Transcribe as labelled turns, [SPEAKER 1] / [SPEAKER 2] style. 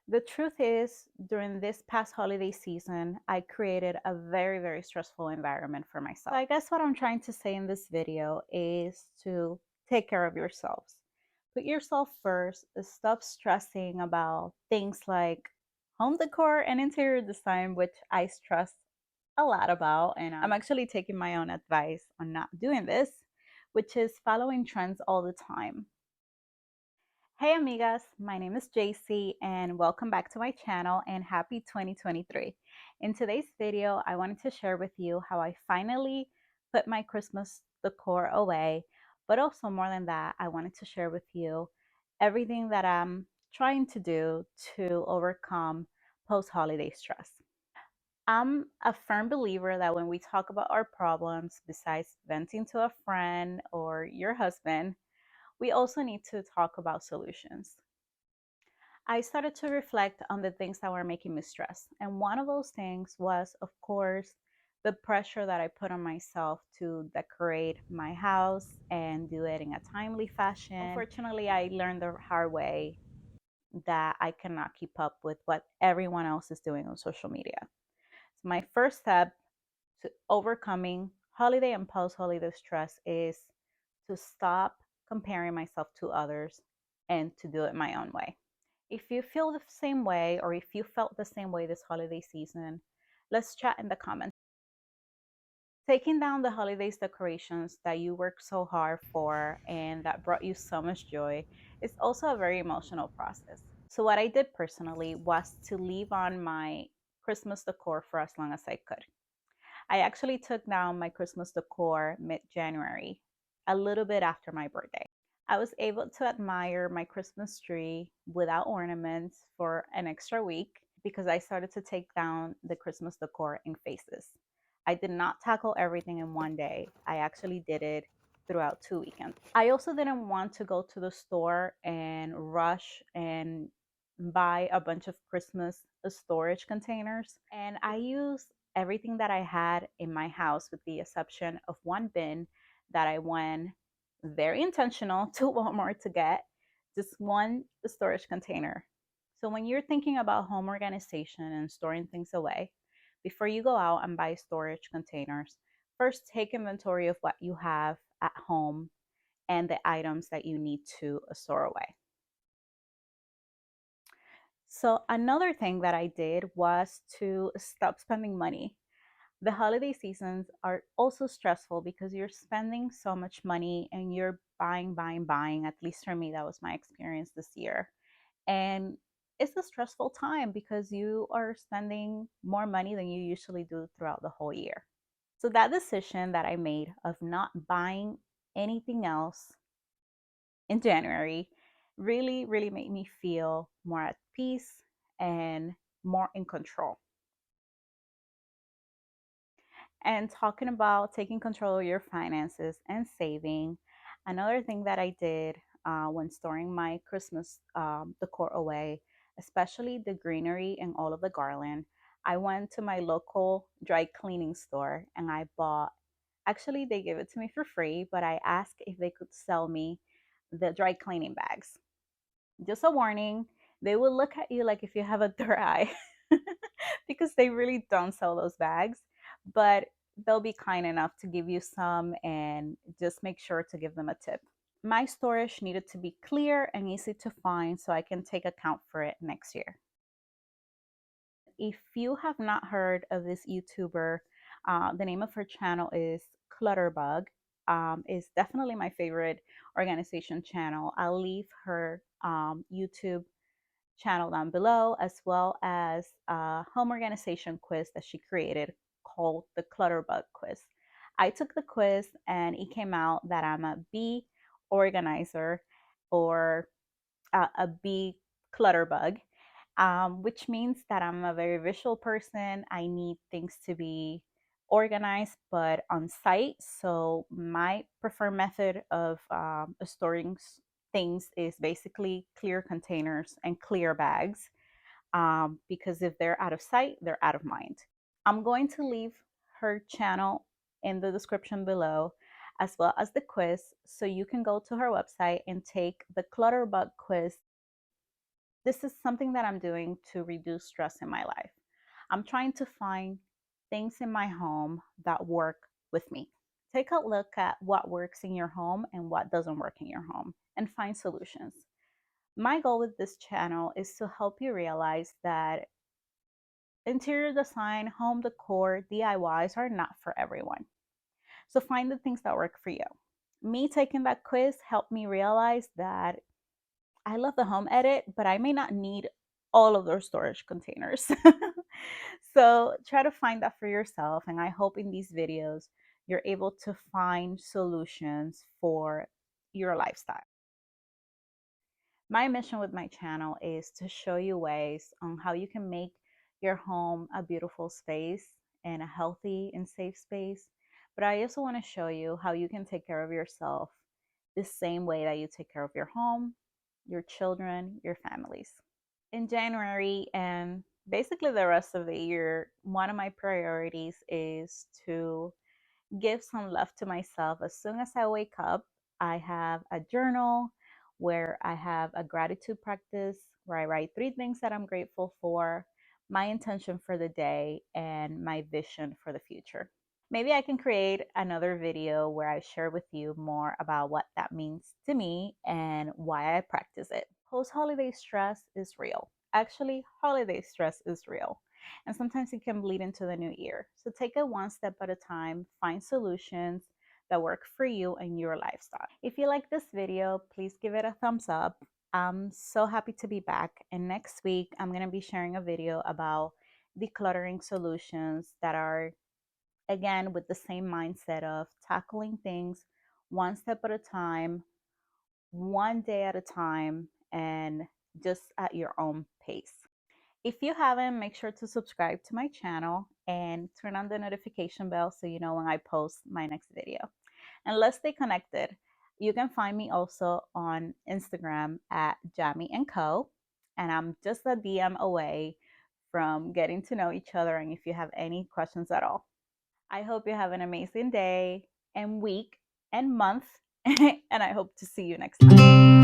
[SPEAKER 1] The truth is, during this past holiday season, I created a very stressful environment for myself. So I guess what I'm trying to say in this video is to take care of yourselves. Put yourself first, stop stressing about things like home decor and interior design, which I stress a lot about. And I'm actually taking my own advice on not doing this, which is following trends all the time. Hey amigas, my name is JC and welcome back to my channel and happy 2023. In today's video, I wanted to share with you how I finally put my Christmas decor away, but also more than that, I wanted to share with you everything that I'm trying to do to overcome post-holiday stress. I'm a firm believer that when we talk about our problems, besides venting to a friend or your husband, we also need to talk about solutions. I started to reflect on the things that were making me stressed. And one of those things was, of course, the pressure that I put on myself to decorate my house and do it in a timely fashion. Unfortunately, I learned the hard way that I cannot keep up with what everyone else is doing on social media. So my first step to overcoming holiday and post-holiday stress is to stop comparing myself to others and to do it my own way. If you feel the same way or if you felt the same way this holiday season, let's chat in the comments. Taking down the holidays decorations that you worked so hard for and that brought you so much joy is also a very emotional process. So what I did personally was to leave on my Christmas decor for as long as I could. I actually took down my Christmas decor mid-January, a little bit after my birthday. I was able to admire my Christmas tree without ornaments for an extra week because I started to take down the Christmas decor in phases. I did not tackle everything in one day. I actually did it throughout 2 weekends. I also didn't want to go to the store and rush and buy a bunch of Christmas storage containers. And I used everything that I had in my house with the exception of one bin that I went very intentional to Walmart to get just one storage container. So when you're thinking about home organization and storing things away, before you go out and buy storage containers, first take inventory of what you have at home and the items that you need to store away. So another thing that I did was to stop spending money. The holiday seasons are also stressful because you're spending so much money and you're buying. At least for me, that was my experience this year. And it's a stressful time because you are spending more money than you usually do throughout the whole year. So that decision that I made of not buying anything else in January really made me feel more at peace and more in control. And talking about taking control of your finances and saving, another thing that I did when storing my Christmas decor away, especially the greenery and all of the garland, I went to my local dry cleaning store and I bought, actually, they gave it to me for free, but I asked if they could sell me the dry cleaning bags. Just a warning, they will look at you like if you have a third eye because they really don't sell those bags, but they'll be kind enough to give you some and just make sure to give them a tip. My storage needed to be clear and easy to find so I can take account for it next year. If you have not heard of this YouTuber, the name of her channel is Clutterbug. Is definitely my favorite organization channel. I'll leave her YouTube channel down below, as well as a home organization quiz that she created called the Clutterbug Quiz. I took the quiz and it came out that I'm a B organizer or a B clutterbug, which means that I'm a very visual person. I need things to be organized but on site. So my preferred method of storing things is basically clear containers and clear bags, because if they're out of sight, they're out of mind. I'm going to leave her channel in the description below, as well as the quiz, so you can go to her website and take the Clutterbug quiz This is something that I'm doing to reduce stress in my life. I'm trying to find things in my home that work with me. Take a look at what works in your home and what doesn't work in your home and find solutions. My goal with this channel is to help you realize that interior design, home decor, DIYs are not for everyone. So find the things that work for you. Me taking that quiz helped me realize that I love the home edit, but I may not need all of those storage containers. So try to find that for yourself. And I hope in these videos, you're able to find solutions for your lifestyle. My mission with my channel is to show you ways on how you can make your home a beautiful space and a healthy and safe space. But I also want to show you how you can take care of yourself the same way that you take care of your home, your children, your families. In January and basically the rest of the year, one of my priorities is to give some love to myself. As soon as I wake up, I have a journal where I have a gratitude practice where I write 3 things that I'm grateful for, my intention for the day, and my vision for the future. Maybe I can create another video where I share with you more about what that means to me and why I practice it. Post-holiday stress is real. Actually, holiday stress is real. And sometimes it can bleed into the new year. So take it one step at a time, find solutions that work for you and your lifestyle. If you like this video, please give it a thumbs up. I'm so happy to be back. And next week, I'm going to be sharing a video about decluttering solutions that are, again, with the same mindset of tackling things one step at a time, one day at a time, and just at your own pace. If you haven't, make sure to subscribe to my channel and turn on the notification bell so you know when I post my next video. And let's stay connected. You can find me also on Instagram at Jamie & Co. And I'm just a DM away from getting to know each other and if you have any questions at all. I hope you have an amazing day and week and month, and I hope to see you next time.